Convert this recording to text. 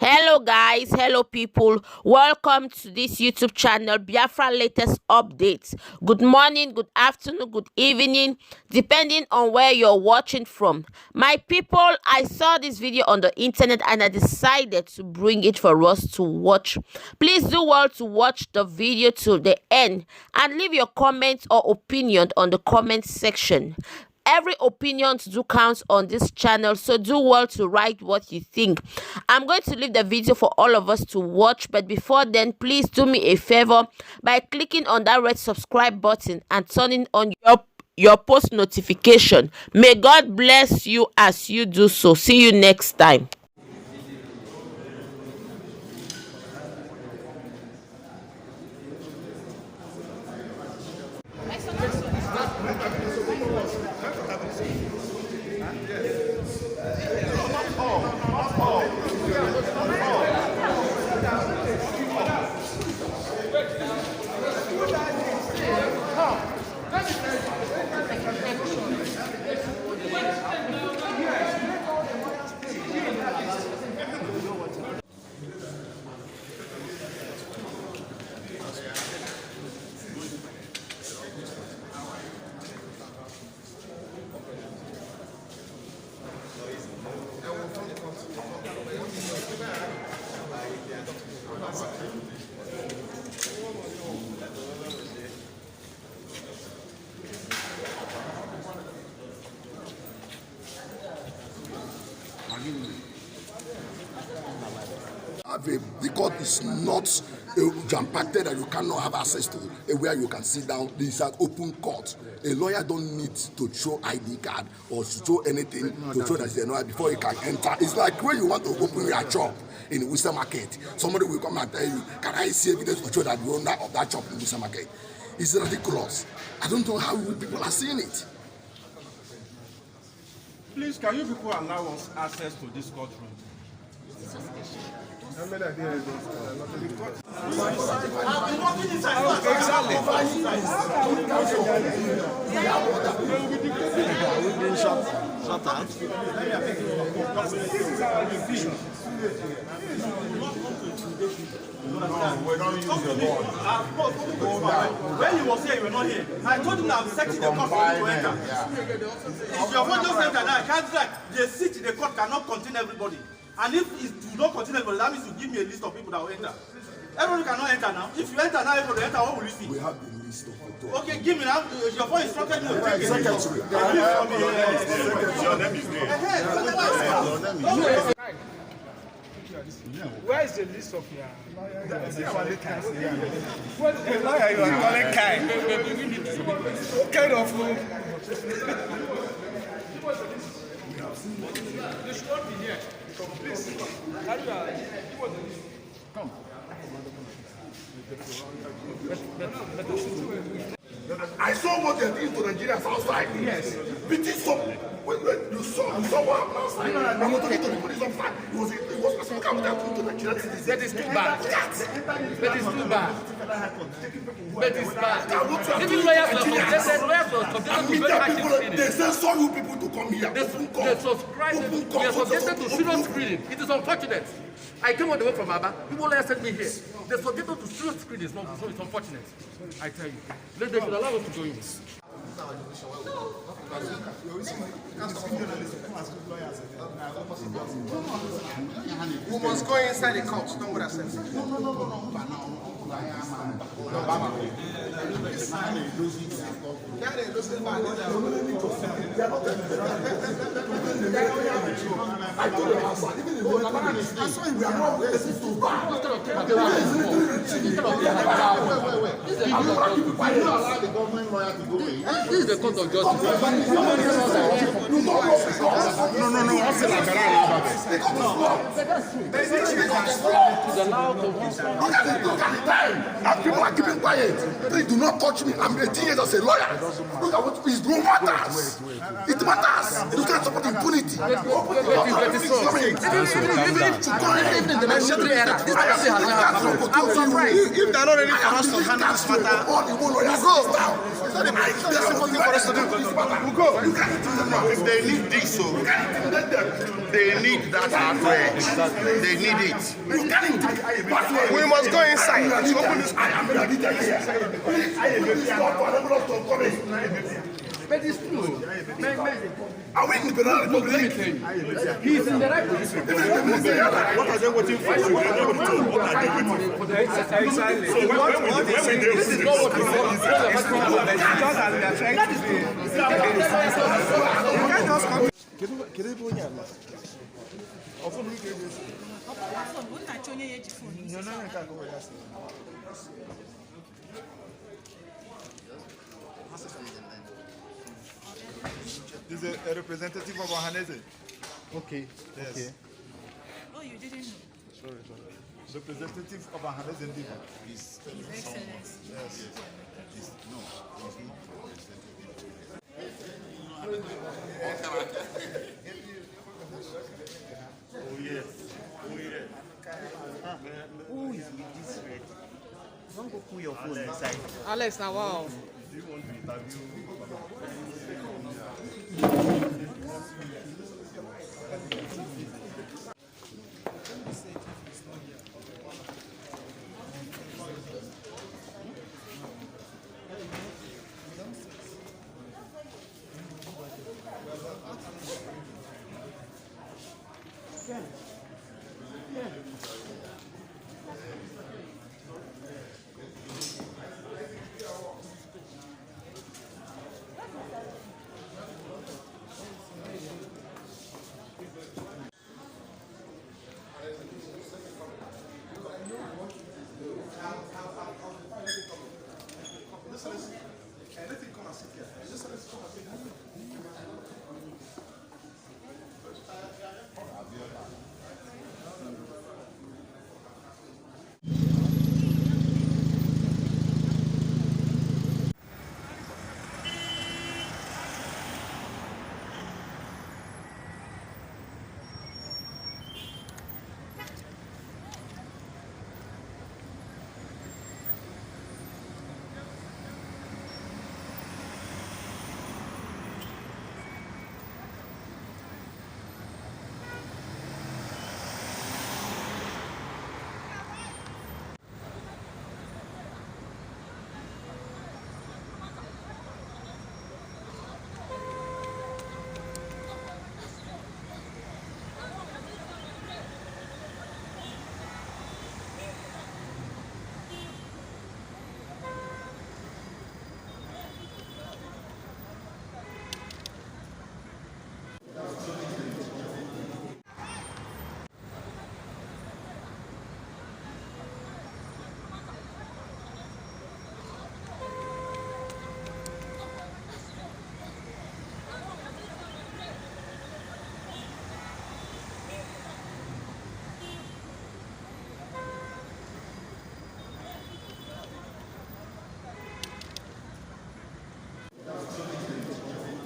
Hello guys, hello people. Welcome to this YouTube channel, Biafra latest updates. Good morning, good afternoon, good evening, depending on where you're watching from. My people, I saw this video on the internet and I decided to bring it for us to watch. Please do well to watch the video to the end and leave your comments or opinion on the comment section. Every opinion do count on this channel, so do well to write what you think. I'm going to leave the video for all of us to watch, but before then, please do me a favor by clicking on that red subscribe button and turning on your post notification. May God bless you as you do so. See you next time. The court is not jam-packed that you cannot have access to where you can sit down. This is an open court. A lawyer don't need to show ID card or show anything to show that he's a lawyer before he can enter. It's like when you want to open your shop in Worcester Market. Somebody will come and tell you, can I see evidence to show that the owner of that shop in Worcester Market? It's ridiculous. I don't know how people are seeing it. Please, can you people allow us access to this courtroom? I've been working inside. We've been shut out. No, we don't use your board. When you was here, you were not here. I told him that I'm setting the court for you to enter. If your phone just enter now, I can't like the seat in the court cannot contain everybody. And if it do not contain everybody, that means you give me a list of people that will enter. Everybody cannot enter now. If you enter now, everybody enter, what will you see? We have the list of photos. Okay, give me now. Your phone instructed me to take it. Secretary. Your name is there. Where is the list of your what a lawyer you are calling Kai? What kind of you should not be here. Please, come. I saw what they're doing to Nigerians outside. Yes. Beating some. You saw what happened outside. I'm not talking to the police officer. It was asking how they're doing to Nigerians. That is too bad. That is too bad. That is bad. Even lawyers are subjected to very harsh screening. They censor you people to come here. They subscribe. We are subjected to serious screening. It is unfortunate. I came all the way from Aba. People lawyers sent me here. They subjected to serious screening. So it's unfortunate. I tell you. They should allow us to go in. We must go inside the court. Don't what I said. I told them outside, even if I saw him, we are not listening to back. Wait. Did you allow the government lawyer to go in? This is the court of justice. Look at the time. people are keeping quiet. Please do not touch me. I'm 18 years as a lawyer. Look at what it matters. It matters. You can't support impunity. Even in the military era, this country has never happened. I'm surprised. If they're not ready for us to handle this matter, we'll go. If they need this, so they need that hardware. They need it. we must go inside. I am ready to hear. But it's true. Are we in the Benin Republic? He's in the right position. What are they waiting for? What are they waiting for? Exactly. So when This is not what we want. This is a representative of Ohanese. Okay. Yes. Okay. Oh, you didn't know. Sorry. Representative of Ohanese Ndiba. His Excellency. Yes. Oh yes. Who is with this red? Don't go put your phone inside. Alex, now wow. Do you want to interview?